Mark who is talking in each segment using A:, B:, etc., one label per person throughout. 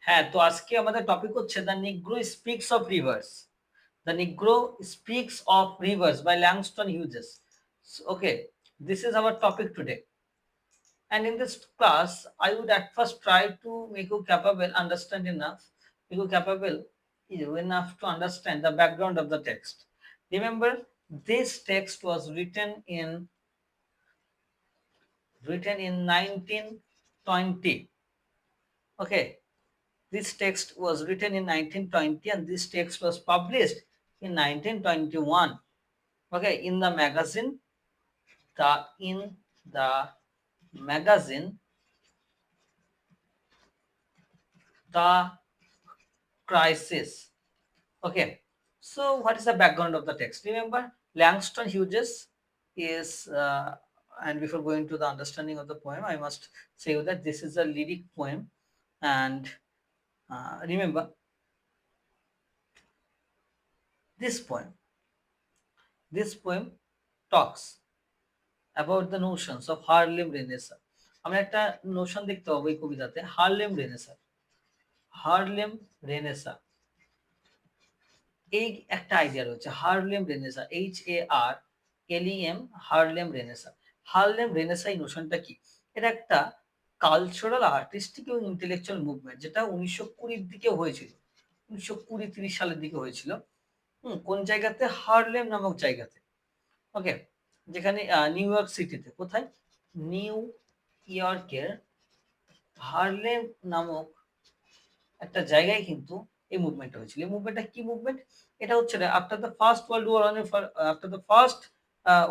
A: হ্যাঁ, তো আজকে আমাদের টপিক হচ্ছে the Negro speaks of rivers. The Negro speaks of rivers by Langston Hughes. Okay, this is our topic today. And in this class, I would at first try to make you capable, understand enough, make you capable enough to understand the background of the text. Remember, this text was written in 1920. Okay, this text was written in 1920 and this text was published in 1921. Okay, in the magazine The Crisis. Okay, so what is the background of the text? Remember, Langston Hughes is and before going to the understanding of the poem, I must say that this is a lyric poem. And remember, this poem talks about the notions of Harlem Renaissance. আমরা একটা Notion দেখতে পাবো এই কবিতাতে, Harlem Renaissance. এই একটা idea রয়েছে, Harlem Renaissance, HARLEM, Harlem Renaissance. Harlem Renaissance এই নোশনটা কি? এটা একটা কালচারাল, আর্টিস্টিক এবং ইন্টেলেকচুয়াল মুভমেন্ট, যেটা 1920-র দিকে হয়েছিল, 1920-30 সালের দিকে হয়েছিল। কোন জায়গাতে? হার্লেম নামক জায়গাতে। ওকে, যেখানে নিউ ইয়র্ক সিটিতে। কোথায়? নিউ ইয়র্কের হার্লেম নামক একটা জায়গায় কিন্তু এই মুভমেন্টটা হয়েছিল। এই মুভমেন্টটা কি মুভমেন্ট? এটা হচ্ছে after the First World War after the First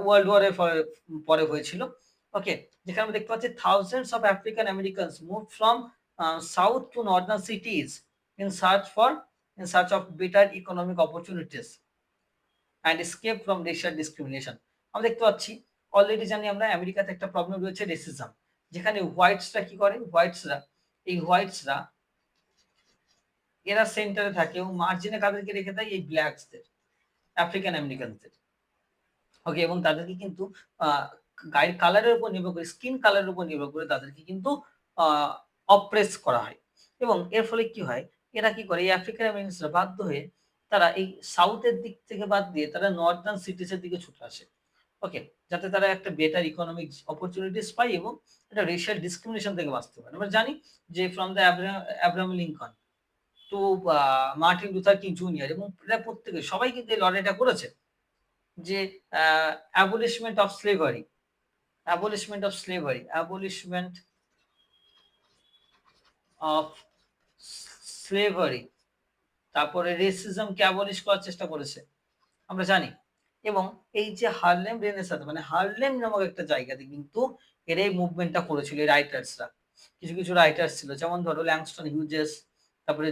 A: World ওয়ারের পরে হয়েছিল। ওকে, যেখানে আমরা দেখতে পাচ্ছি thousands of African Americans move from south to northern cities in search of better economic opportunities and escape from racial discrimination. আমরা দেখতে পাচ্ছি, অলরেডি জানি আমরা, আমেরিকাতে একটা প্রবলেম রয়েছে রেসিজম, যেখানে হোয়াইটসরা কি করে? হোয়াইটসরা এরা সেন্টারে থাকে এবং মার্জিনে কাদেরকে রেখে দেয়? এই ব্ল্যাকসদের, আফ্রিকান আমেরিকানদের। ওকে, এবং তাদেরকে কিন্তু গায়ের কালারের উপর নির্ভর করে, স্কিন কালারের উপর নির্ভর করে তাদেরকে কিন্তু অপ্রেস করা হয়। এবং এর ফলে কি হয়? এরা কি করে? এই আফ্রিকান আমেরিকানসরা বাধ্য হয়ে তারা এই সাউথের দিক থেকে বাদ দিয়ে তারা নর্দার্ন সিটিজের দিকে ছুটে আসে। ওকে, যাতে তারা একটা বেটার ইকোনমিক অপরচুনিটিস পায় এবং একটা রেশিয়াল ডিসক্রিমিনেশন থেকে বাঁচতে পারে। আমরা জানি যে from the Abraham Lincoln to Martin Luther King junior, এবং এরা প্রত্যেকে সবাই কিন্তু এই লড়াইটা করেছে যে অ্যাবলিশমেন্ট অফ স্লেভারি, তারপরে রেসিজমকে অ্যাবলিশ করার চেষ্টা করেছে, আমরা জানি। এবং এই যে হার্লেম রেনেসাঁ, মানে হার্লেম নামক একটা জায়গাতে কিন্তু এর এই মুভমেন্টটা করেছিল এই রাইটার্সরা। কিছু রাইটার্স ছিল, যেমন ধরো ল্যাংস্টন হিউজেস, তারপরে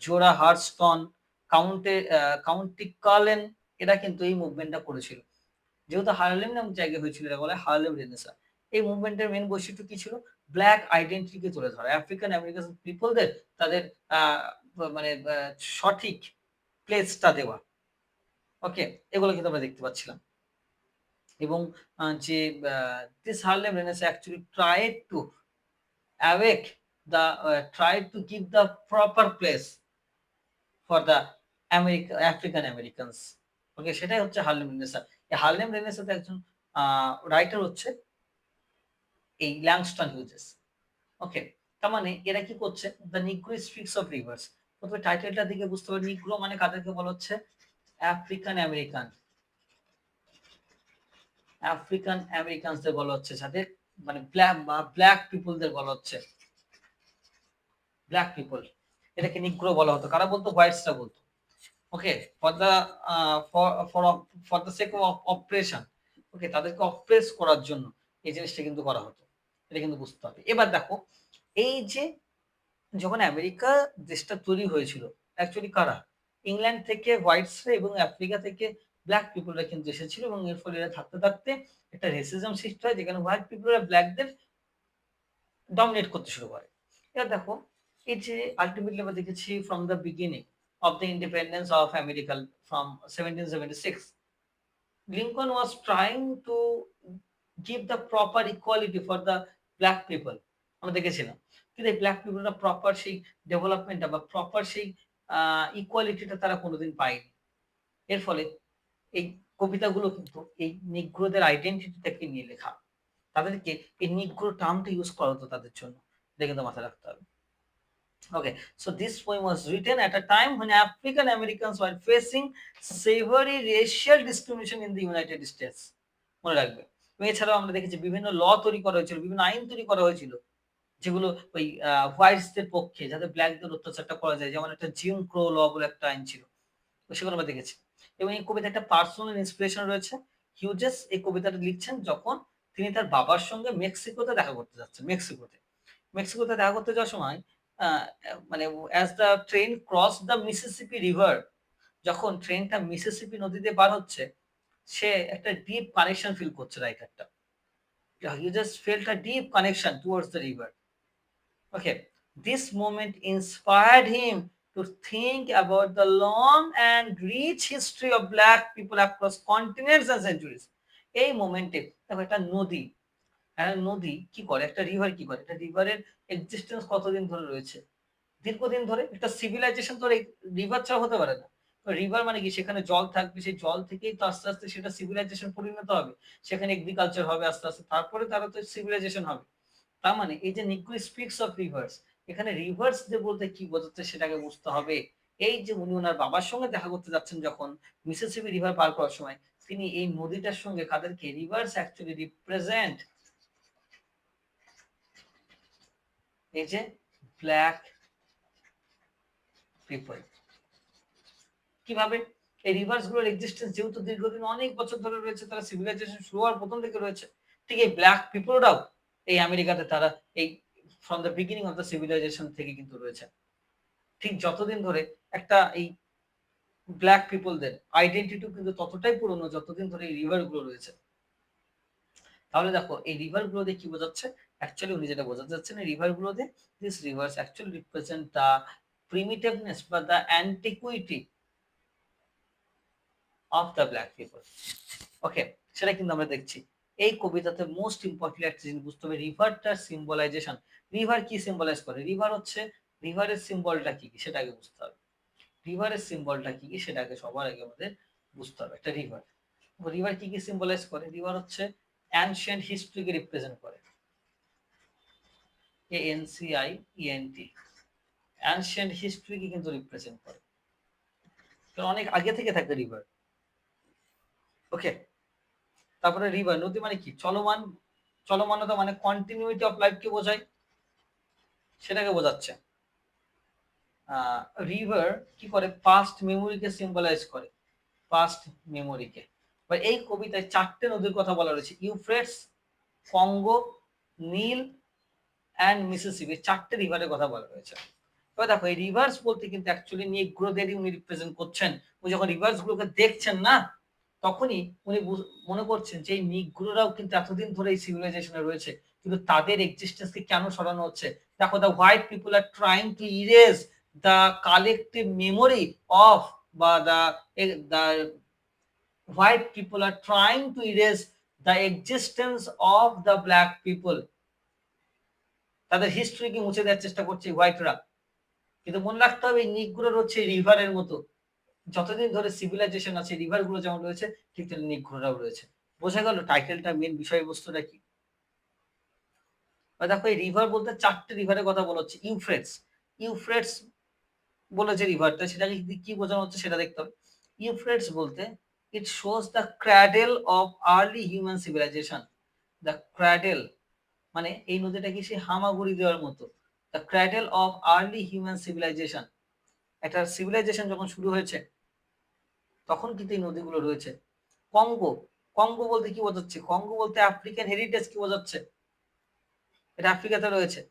A: জোরা হার্স্টন, কাউন্টি কার্লেন, এরা কিন্তু এই মুভমেন্টটা করেছিল। যেহেতু হার্লেম নামক জায়গায় হয়েছিল, এটা বলে হার্লেম রেনেসাঁ। এই মুভমেন্টের মেন বৈশিষ্ট্য কি ছিল? ব্ল্যাক আইডেন্টিটিকে তুলে ধরা, আফ্রিকান আমেরিকান পিপলদের তাদের মানে সঠিক প্লেসটা দেওয়া। ওকে, এগুলো কিন্তু আমরা দেখতে পাচ্ছিলাম। এবং যে this Harlem Renaissance actually tried to give the proper place for the African Americans. Okay, সেটাই হচ্ছে হার্লেম রেনেসাঁ। এই হার্লেম রেনেসাঁতে একজন রাইটার হচ্ছে এই ল্যাংস্টন হিউজেস। ওকে, তার মানে এরা কি করছে? The Negro speaks of rivers. প্রথমে টাইটেলটা দিকে বুঝতে হবে, নিগ্রো মানে কাদেরকে বলা হচ্ছে? আফ্রিকান আমেরিকানসদের বলা হচ্ছে, যাদের মানে ব্ল্যাক পিপলদের বলা হচ্ছে ব্ল্যাক পিপল। এটাকে নিগ্রো বলা হতো। কারা বলতো? হোয়াইটসরা বলতো। Okay, for the sake of operation. Okay, তাদেরকে অপ্রেস করার জন্য এই জিনিসটা কিন্তু করা হতো, এটা কিন্তু বুঝতে হবে। এবার দেখো, এই যে যখন আমেরিকা দেশটা তৈরি হয়েছিল, অ্যাকচুয়ালি কারা? ইংল্যান্ড থেকে হোয়াইটসরা এবং আফ্রিকা থেকে ব্ল্যাক পিপলরা কিন্তু এসেছিল, এবং এর ফলে এরা থাকতে থাকতে একটা রেসিজম সৃষ্টি হয়, যেখানে হোয়াইট পিপলরা ব্ল্যাকদের ডমিনেট করতে শুরু করে। এবার দেখো, এই যে আলটিমেটলি আমরা দেখেছি from the beginning of the independence of America from 1776, Lincoln was trying to give the proper equality for the black people. আমরা দেখেছিলাম কিন্তু এই ব্ল্যাক পিপলরা প্রপার সেই ডেভেলপমেন্টটা বা প্রপার সেই ইকুয়ালিটিটা তারা কোনোদিন পায়নি। এর ফলে এই কবিতাগুলো কিন্তু এই নিগ্রোদের আইডেন্টিটিটাকে নিয়ে লেখা। তাদেরকে এই নিগ্রো টার্মটা ইউজ করা হতো তাদের জন্য। এটা কিন্তু মাথায় রাখতে হবে। Okay, so this poem was written at a time when African Americans were facing severe racial discrimination in the United States. মনে রাখবে। এবং এছাড়াও আমরা দেখেছি বিভিন্ন ল তৈরি করা হয়েছিল, বিভিন্ন আইন তৈরি করা হয়েছিল। যেগুলো ওই হোয়াইটসদের পক্ষে যাতে ব্লাকদের অত্যাচারটা করা যায়। যেমন একটা জিম ক্রো ল বলে একটা আইন ছিল। তো সেগুলো আমরা দেখেছি। এবং এই কবিতায় একটা পার্সোনাল ইন্সপিরেশন রয়েছে। হিউজেস এই কবিতাটা লিখছেন যখন তিনি তার বাবার সঙ্গে মেক্সিকোতে দেখা করতে যাচ্ছেন। মেক্সিকোতে দেখা করতে যাওয়ার সময় আ মানে as the train cross the Mississippi river, যখন ট্রেনটা মিসিসিপি নদী দিয়ে পার হচ্ছে, সে একটা ডিপ কানেকশন ফিল করছে রাইটারটা। He just felt a deep connection towards the river. Okay, this moment inspired him to think about the long and rich history of black people across continents and centuries. এই মোমেন্টে দেখো একটা নদী, একটা নদী কি করে, একটা রিভার কি করে, একটা রিভারের এক্সিস্টেন্স কতদিন ধরে রয়েছে, দীর্ঘদিন ধরে। একটা সিভিলাইজেশন তো রিভার ছাড়া হতে পারে না। রিভার মানে কি, সেখানে জল থাকবে, সেই জল থেকেই তো আস্তে আস্তে সেটা সিভিলাইজেশন পরিণত হবে, সেখানে এগ্রিকালচার হবে আস্তে আস্তে, তারপরে তারা তো সিভিলাইজেশন হবে। তার মানে এই যে নিগ্রো স্পিক্স অফ রিভার্স, এখানে রিভার্স যে বলতে কি বোঝাচ্ছে সেটাকে বুঝতে হবে। এই যে উনি ওনার বাবার সঙ্গে দেখা করতে যাচ্ছেন যখন মিসিসিপি রিভার পার করার সময়, তিনি এই নদীটার সঙ্গে কাদেরকে, রিভার্স অ্যাকচুয়ালি রিপ্রেজেন্ট এই যে ব্ল্যাক পিপল। কিভাবে? এই রিভার্স গুলোর এক্সিস্টেন্স যেহেতু দীর্ঘদিন অনেক বছর ধরে রয়েছে, তারা সিভিলাইজেশন শুরু হওয়ার প্রথম থেকে রয়েছে। ঠিক এই ব্ল্যাক পিপলরাও এই আমেরিকাতে তারা এই from the beginning of the civilization থেকে কিন্তু রয়েছে। ঠিক যতদিন ধরে একটা এই ব্ল্যাক পিপলদের আইডেন্টিটিও কিন্তু ততটাই পুরনো যতদিন ধরে এই রিভার গুলো রয়েছে। তাহলে দেখো এই রিভার গুলো দিয়ে কি বোঝাচ্ছে? অ্যাকচুয়ালি উনি যেটা বোঝাতে চাচ্ছেন, এই রিভার গুলো দিয়ে this rivers actually represent the primitiveness বা the antiquity of the black people. Okay, সেটা কিন্তু আমরা দেখছি। এই কবিতাতে মোস্ট ইম্পর্টেন্ট একটা জিনিস বুঝতে হবে, রিভারটার সিম্বলাইজেশন। রিভার কি সিম্বলাইজ করে? রিভার হচ্ছে, রিভারের সিম্বলটা কি কি সেটা আগে বুঝতে হবে। রিভারের সিম্বলটা কি কি সেটা আগে সবার আগে আমাদের বুঝতে হবে। একটা রিভার, রিভার কি কি সিম্বলাইজ করে? রিভার হচ্ছে অ্যানশিয়েন্ট হিস্ট্রিকে রিপ্রেজেন্ট করে। ANCIENT, অ্যানশিয়েন্ট হিস্ট্রিকে কিন্তু রিপ্রেজেন্ট করে, কারণ অনেক আগে থেকে থাকে রিভার। ওকে, তারপরে রিভার, নদী মানে কি? চলমান। চলমানতা মানে কন্টিনিউইটি অফ লাইফকে বোঝায়, সেটাকে বোঝাচ্ছে। রিভার কি করে? পাস্ট মেমোরিকে সিম্বলাইজ করে, পাস্ট মেমোরিকে। বা এই কবিতায় 4টে নদীর কথা বলা রয়েছে, ইউফ্রেটস, কঙ্গো, নীল অ্যান্ড মিসিসিপি। 4টে রিভারের কথা বলা রয়েছে। এবার দেখো এই রিভার্স বলতে কিন্তু অ্যাকচুয়ালি নিগ্রোদেরই উনি রিপ্রেজেন্ট করছেন। উনি যখন রিভার্স গুলোকে দেখছেন না, তখনই উনি মনে করছেন যে এই নিগ্রোরাও কিন্তু এতদিন ধরে এই সিভিলাইজেশনে রয়েছে, কিন্তু তাদের এক্সিস্টেন্সকে কেন সরানো হচ্ছে? দেখো, the white people are trying to erase the collective memory of, বা the white people are trying to erase the existence of the black people. তাদের হিস্ট্রিকে মুছে দেওয়ার চেষ্টা করছে হোয়াইটরা। কিন্তু মনে রাখতে হবে এই নিগ্রোর হচ্ছে রিভারের মতো, যতদিন ধরে সিভিলাইজেশন আছে রিভার গুলো যেমন রয়েছে, ঠিক তেমনি নিগ্রোরাও রয়েছে। বোঝা গেল টাইটেলটা, মেন বিষয়বস্তুটা কি? দেখো এই রিভার বলতে 4টে রিভারের কথা বলা হচ্ছে। ইউফ্রেটস, ইউফ্রেটস বলে যে রিভারটা, সেটাকে কি বোঝানো হচ্ছে সেটা দেখতে হবে। ইউফ্রেটস বলতে it shows the cradle of early human civilisation. The cradle মানে এই নদীটা কি সেই হামাগুড়ি দেওয়ার মতো। The cradle of early human civilisation, একটা সিভিলাইজেশন যখন শুরু হয়েছে তখন কিন্তু এই নদীগুলো রয়েছে। কঙ্গো, কঙ্গো বলতে কি বোঝাচ্ছে? কঙ্গো বলতে আফ্রিকান হেরিটেজ কি বোঝাচ্ছে? এটা আফ্রিকাতে রয়েছে।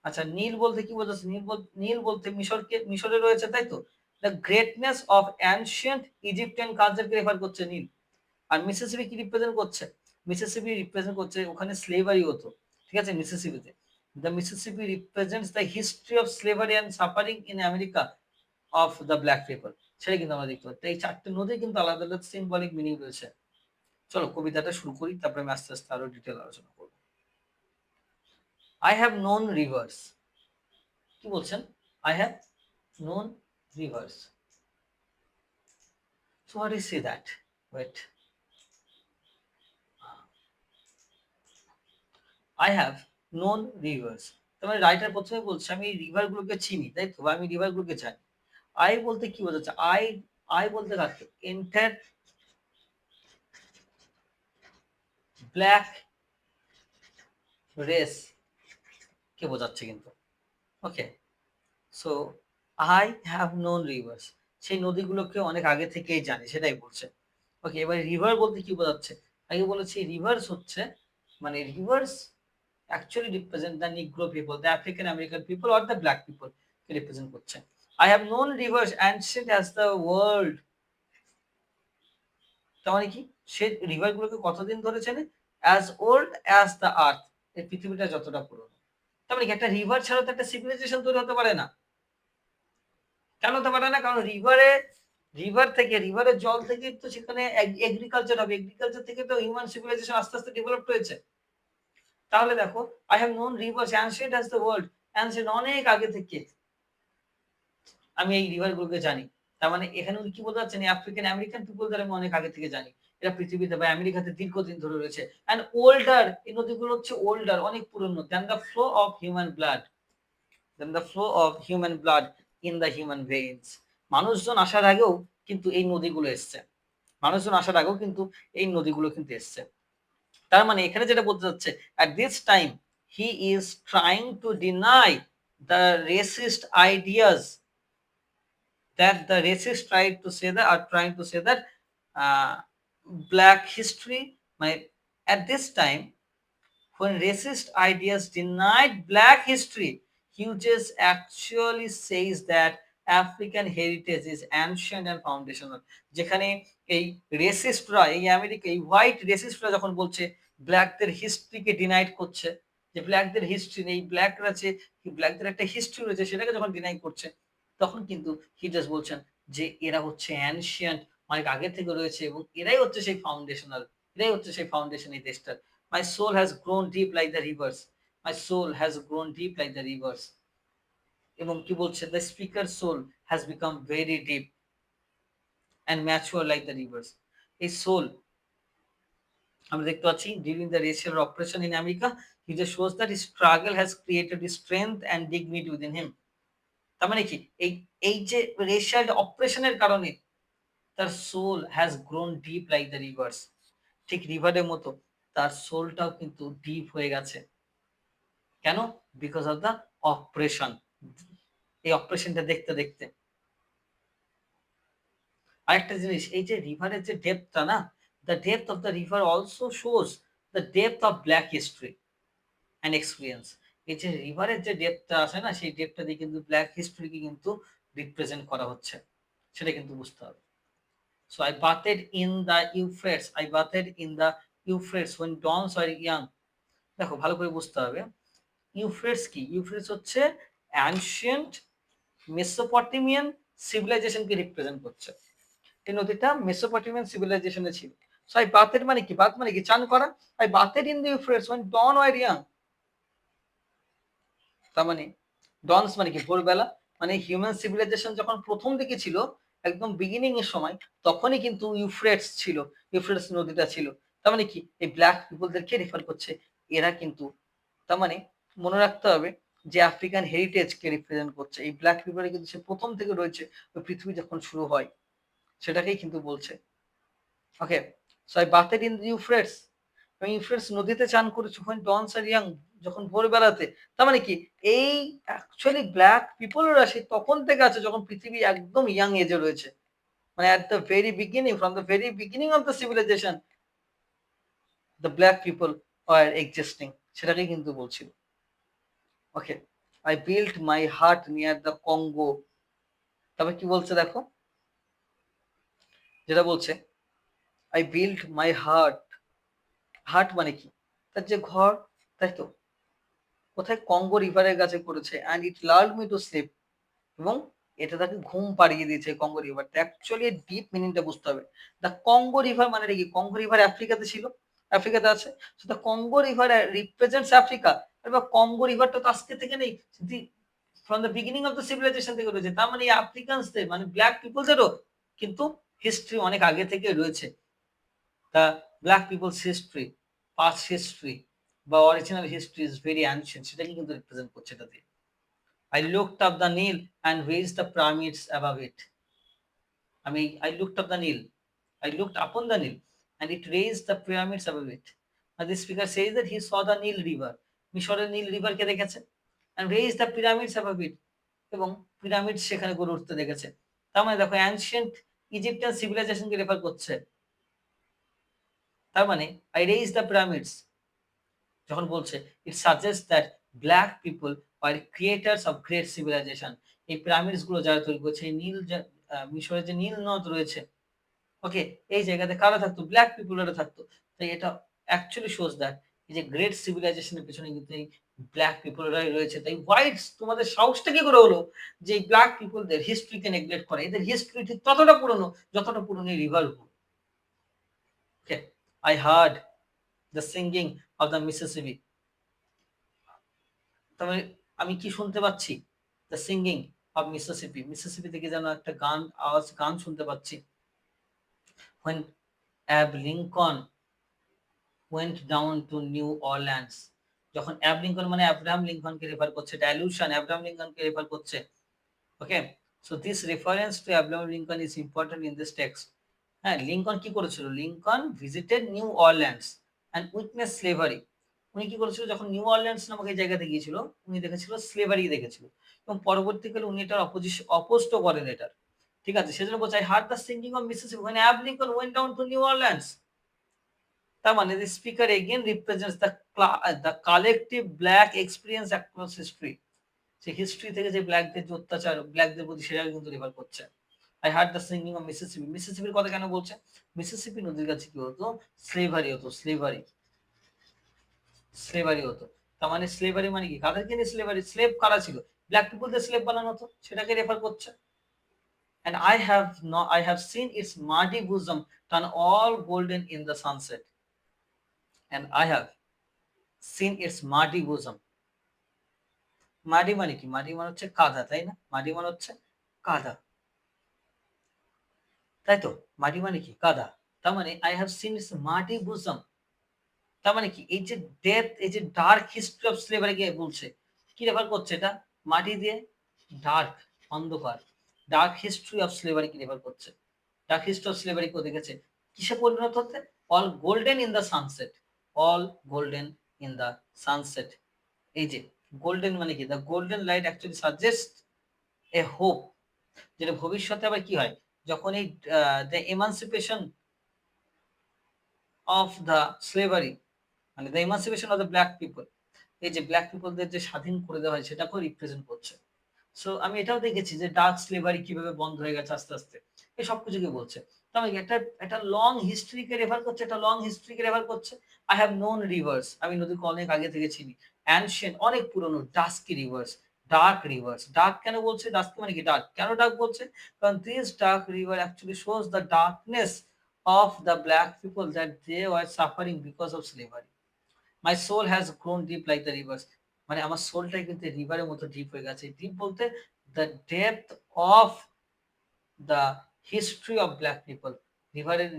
A: আচ্ছা, নীল বলতে কি বোঝাচ্ছে? নীল বলতে মিশরে রয়েছে, তাই তো? The greatness of ancient Egyptian কালচারকে রেফার করছে নীল। আর মিসিসিপি কি রিপ্রেজেন্ট করছে? মিসিসিপি রিপ্রেজেন্ট করছে ওখানে স্লেভারি হতো, ঠিক আছে, মিসিসিপিতে। The Mississippi represents the history of slavery and suffering in America of the black people. সেটা কিন্তু আমরা দেখতে পাচ্ছি। এই 4টে নদী কিন্তু আলাদা আলাদা সিম্বলিক মিনিং রয়েছে। চলো কবিতাটা শুরু করি, তারপরে আমি আস্তে আস্তে আরো ডিটেল আলোচনা করব। I have known rivers কি বলছেন? I have known rivers. So what is say that? Wait. I have known rivers. তার মানে রাইটার প্রথমে বলছে আমি রিভার গুলোকে চিনি, তাই তো? বা আমি রিভার গুলোকে জানি। আই বলতে কি বোঝাচ্ছে? আই বলতে কাকে? এন্টার ব্ল্যাক রেস কে বোঝাচ্ছে কিন্তু। Okay, so I have known rivers, সেই নদীগুলোকে অনেক আগে থেকেই জানি, সেটাই বলছে। ওকে, এবার রিভার বলতে কি বোঝাচ্ছে? আগে বলেছি রিভার্স হচ্ছে মানে reverse actually represent the Negro people, the African American people or the black people K represent করছে। I have known rivers ancient as the world, তার মানে কি? সে রিভার গুলোকে কতদিন ধরে চেনে? as old as the earth, এই পৃথিবীটা যতটা পুরনো। তার মানে কি একটা রিভার ছাড়া তো একটা সিভিলাইজেশন তৈরি হতে পারে না। কেন হতে পারে না? কারণ রিভার থেকে, রিভারের জল থেকে তো সেখানে এগ্রিকালচার হবে, এগ্রিকালচার থেকে তো হিউম্যান সিভিলাইজেশন আস্তে আস্তে ডেভেলপ হয়েছে। তাহলে দেখো, I have known rivers ancient as the world, ancient অনেক আগে থেকে আমি এই রিভার গুলোকে জানি। তার মানে এখানে উনি কি বলতে চাচ্ছেন? আফ্রিকান আমেরিকান পিপলদের আমি অনেক আগে থেকে জানি, এরা পৃথিবীতে বা আমেরিকাতে দীর্ঘদিন ধরে রয়েছে। অ্যান্ড ওল্ডার, এই নদীগুলো হচ্ছে ওল্ডার, অনেক পুরনো, than the flow of human blood, than the flow of human blood in the human veins. মানুষজন আসার আগেও কিন্তু এই নদীগুলো এসছে, মানুষজন আসার আগেও কিন্তু এই নদীগুলো কিন্তু এসছে। তার মানে এখানে যেটা বলতে চাচ্ছে, at this time he is trying to deny the racist ideas that the racists tried to say that, are trying to say that uh, black history, মানে at this time when racist ideas denied black history, Hughes actually says that African heritage is ancient and foundational। যেখানে এই রেসিস্টরা, এই America, এই white রেসিস্টরা যখন বলছে ব্ল্যাকদের হিস্ট্রিকে denied করছে, যে ব্ল্যাকদের history নেই, ব্ল্যাকরা যে ব্ল্যাকদের একটা হিস্ট্রি রয়েছে সেটাকে যখন ডিনাই করছে, তখন কিন্তু হিজেস বলছেন যে এরা হচ্ছে অ্যানশিয়েন্ট, অনেক আগে থেকে রয়েছে এবং এরাই হচ্ছে সেই ফাউন্ডেশনাল, এরাই হচ্ছে সেই ফাউন্ডেশন এই দেশটার। My soul has grown deep like the rivers. My soul has grown deep like the rivers. এবং কি বলছে? The speaker's soul has become very deep and mature like the rivers. এই soul আমরা দেখতে পাচ্ছি during the racial oppression in America, he just shows that his struggle has created strength and dignity within him. তার মানে কি? এই যে racial অপারেশনের কারণে তার soul has grown deep like the rivers, ঠিক রিভারের মতো তার সোলটাও কিন্তু ডিপ হয়ে গেছে। কেন? বিকজ অফ দ্য অপারেশন, এই অপারেশনটা দেখতে দেখতে। আরেকটা জিনিস, এই যে রিভারের যে ডেপথটা না, the depth of the river also shows the depth of black history and experience. এই যে রিভারের যে ডেপথটা আছে না, সেই ডেপথটা দিয়ে কিন্তু ব্ল্যাক হিস্ট্রিকে কিন্তু রিপ্রেজেন্ট করা হচ্ছে, সেটা কিন্তু বুঝতে হবে। So I bathed in the Euphrates, I bathed in the Euphrates when dawns were young. দেখো ভালো করে বুঝতে হবে, ইউফ্রেটস কি? ইউফ্রেটস হচ্ছে অ্যানশিয়েন্ট মেসোপটেমিয়ান সিভিলাইজেশনকে রিপ্রেজেন্ট করছে। এই নদীটা মেসোপটেমিয়ান সিভিলাইজেশনে ছিল। সো আই বাথেড মানে কি? বাথ মানে কি? চান করা। I bathed in the Euphrates when dawn were young, তার মানে ডনস মানে কি? ভোরবেলা। মানে হিউম্যান সিভিলাইজেশন যখন প্রথম দিকে ছিল, একদম বিগিনিং এর সময়, তখনই কিন্তু ইউফ্রেটস ছিল, ইউফ্রেটস নদীটা ছিল। তার মানে কি? এই ব্ল্যাক পিপলদেরকে রেফার করছে। এরা কিন্তু, তার মানে মনে রাখতে হবে যে আফ্রিকান হেরিটেজকে রিপ্রেজেন্ট করছে। এই ব্ল্যাক পিপলে কিন্তু সে প্রথম থেকে রয়েছে, ওই পৃথিবী যখন শুরু হয় সেটাকেই কিন্তু বলছে। ওকে, so I bathed in the ইউফ্রেটস, আমি ইউফ্রেটস নদীতে চান করেছি when dawns are young, যখন ভোরবেলাতে। তার মানে কি? এই অ্যাকচুয়ালি ব্ল্যাক পিপলরা সেই তখন থেকে আছে যখন পৃথিবী একদম ইয়াং এজে রয়েছে। মানে at the very beginning, from the very beginning of the civilization, the black people are existing, সেটাকেই কিন্তু বলছিল। ওকে, I built my hut near the Congo। তবে কি বলছে দেখো, যেটা বলছে I built my hut, হাট মানে কি? তার যে ঘর, তাই তো? কোথায়? কঙ্গো রিভারের কাছে করেছে। And eat learn me to sleep, এবং এটা তাকে ঘুম পাড়িয়ে দিয়েছে কঙ্গো রিভার। অ্যাকচুয়ালি ডিপ মিনিংটা বুঝতে হবে। দ্য কঙ্গো রিভার মানে কি? কঙ্গো রিভার আফ্রিকাতে ছিল, আফ্রিকাতে আছে। The Congo river represents Africa. এবার কঙ্গো রিভারটা তো আজকে থেকে নেই, from the beginning of the civilization থেকে রয়েছে। তার মানে এই আফ্রিকানসদের মানে ব্ল্যাক পিপলদেরও কিন্তু হিস্ট্রি অনেক আগে থেকে রয়েছে। The black people's history, past history বা original history is very ancient, সেটাকে কিন্তু রিপ্রেজেন্ট করছে এটা দিয়ে। I looked up the Nile and raised the pyramids above it. I looked up the Nile. I looked upon the Nile and it raised the pyramids above it. Now this speaker says that he saw the Nile River. মিশরের নীল রিভারকে দেখেছে and raised the pyramids above it. এবং pyramid সেখানে গড়ে উঠতে দেখেছে। তার মানে দেখো অ্যানশিয়েন্ট ইজিপ্টিয়ান সিভিলাইজেশনকে রেফার করছে। তার মানে I raised the pyramids যখন বলছে it suggests that black people are creators of great civilization. এই পিরামিডস গুলো যারা তৈরি করেছে, এই নীল মিশরের যে নীল নদ রয়েছে, ওকে, এই জায়গাতে কারা থাকতো? ব্ল্যাক পিপলরা থাকতো। তাই এটা অ্যাকচুয়ালি শোজ দ্যাট এই যে গ্রেট সিভিলাইজেশনের পেছনে কিন্তু এই ব্ল্যাক পিপলরাই রয়েছে। তাই হোয়াইটস তোমাদের সাহসটা কি করে হলো যে এই ব্ল্যাক পিপলদের হিস্ট্রিকে নেগলেক্ট করে? এদের হিস্ট্রি ঠিক ততটা পুরনো যতটা পুরনো এই রিভার গুলো। ওকে, I heard the singing of the Mississippi. তবে আমি কি শুনতে পাচ্ছি? The singing of Mississippi. Mississippi থেকে যেন একটা গান শুনতে পাচ্ছি। when Abe Lincoln went down to New Orleans. যখন অ্যাব লিঙ্কন মানে অ্যাব্রাহাম লিঙ্কনকে রেফার করছে, এটা অ্যালুশন অ্যাব্রাহাম লিঙ্কনকে রেফার করছে। Okay, so this reference to Abraham Lincoln is important in this text. হ্যাঁ, লিঙ্কন কি করেছিল? Lincoln visited New Orleans and witness slavery. উনি কি করেছিল? যখন নিউ অরল্যান্ডস নামক এই জায়গাতে গিয়েছিল, উনি দেখেছিল স্লেভারি দেখেছিল এবং পরবর্তীকালে উনি এটার অপোস্ট করেন এটার। ঠিক আছে, সেজন্য বলছে I heard the singing of Mississippi when Abe Lincoln went down to New Orleans. তার মানে the speaker again represents the collective black experience across history. Say history থেকে যে ব্ল্যাকদের যে অত্যাচার ব্ল্যাকদের প্রতি সেটাকে কিন্তু রেফার করছে। I heard the singing of Mississippi. মিসিসিপির কথা কেন বলছে? মিসিসিপি নদীর কাছে কি হতো? স্লেভারি হতো। স্লেভারি হতো। তার মানে স্লেভারি মানে কি? কাদেরকে নিয়ে স্লেভারি? স্লেভ কারা ছিল? ব্ল্যাক পিপলদের স্লেভ বানানো হতো, সেটাকে রেফার করছে। And I have seen its muddy bosom turn all golden in the sunset. And I have seen its muddy bosom. মাটি মানে কি? মাটি মানে হচ্ছে কাদা, তাই না? মাটি মানে হচ্ছে কাদা, তাই তো? মাটি মানে কি? কাদা। তার মানে I have seen its muddy bosom. তার মানে কি? এই যে ডেপথ, এই যে ডার্ক হিস্ট্রি অফ স্লেভারি কে বলছে, কি রেফার করছে এটা? মাটি দিয়ে ডার্ক, অন্ধকার, dark history of slavery K refer করছে। ডার্ক হিস্ট্রি অফ স্লেভারি কেও দেখেছে কিসে পরিণত হতে? All golden in the sunset. All golden in the sunset. এই যে গোল্ডেন মানে কি? The golden light actually suggest A hope, যেটা ভবিষ্যতে আবার কি হয়? যখন এই দ্য এমানসিপেশন অফ দ্য স্লেভারি মানে the এমানসিপেশন of the black people, এই যে ব্ল্যাক পিপলদের যে স্বাধীন করে দেওয়া হয় সেটাকেও রিপ্রেজেন্ট করছে। সো আমি এটাও দেখেছি যে ডার্ক স্লেভারি কিভাবে বন্ধ হয়ে গেছে আস্তে আস্তে, এই সব কিছুকে বলছে। তো আমি একটা লং হিস্ট্রিকে রেফার করছে, একটা লং হিস্ট্রিকে রেফার করছে। আই হ্যাভ নোন রিভার্স, আমি নদীকে অনেক আগে থেকে চিনি। অ্যানশিয়েন্ট অনেক পুরনো, dusky rivers, dark rivers. Dark কেন বলছে? ডাস্কি মানে কি? ডার্ক। কেন ডার্ক বলছে? কারণ this dark river actually shows the darkness of the black people that they were suffering because of slavery. My soul has grown deep like the rivers. মানে আমার সোলটাই কিন্তু রিভারের মতো ডিপ হয়ে গেছে। ডিপ বলতে the depth of the history of black people.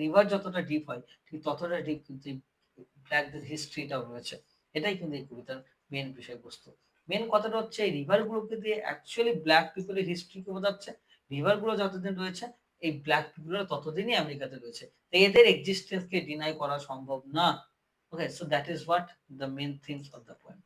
A: River যতটা deep হয় ঠিক ততটা ডিপ কিন্তু ব্ল্যাকদের হিস্ট্রিটাও রয়েছে। এটাই কিন্তু এই কবিতার মেন বিষয়বস্তু। মেন কথাটা হচ্ছে এই রিভারগুলোকে দিয়ে অ্যাকচুয়ালি ব্ল্যাক পিপলের হিস্ট্রিকে বোঝাচ্ছে। রিভারগুলো যতদিন রয়েছে এই ব্ল্যাক পিপলরা ততদিনই আমেরিকাতে রয়েছে। তো এদের এক্সিস্টেন্সকে ডিনাই করা সম্ভব না। Okay, so that is what the main themes of the poem.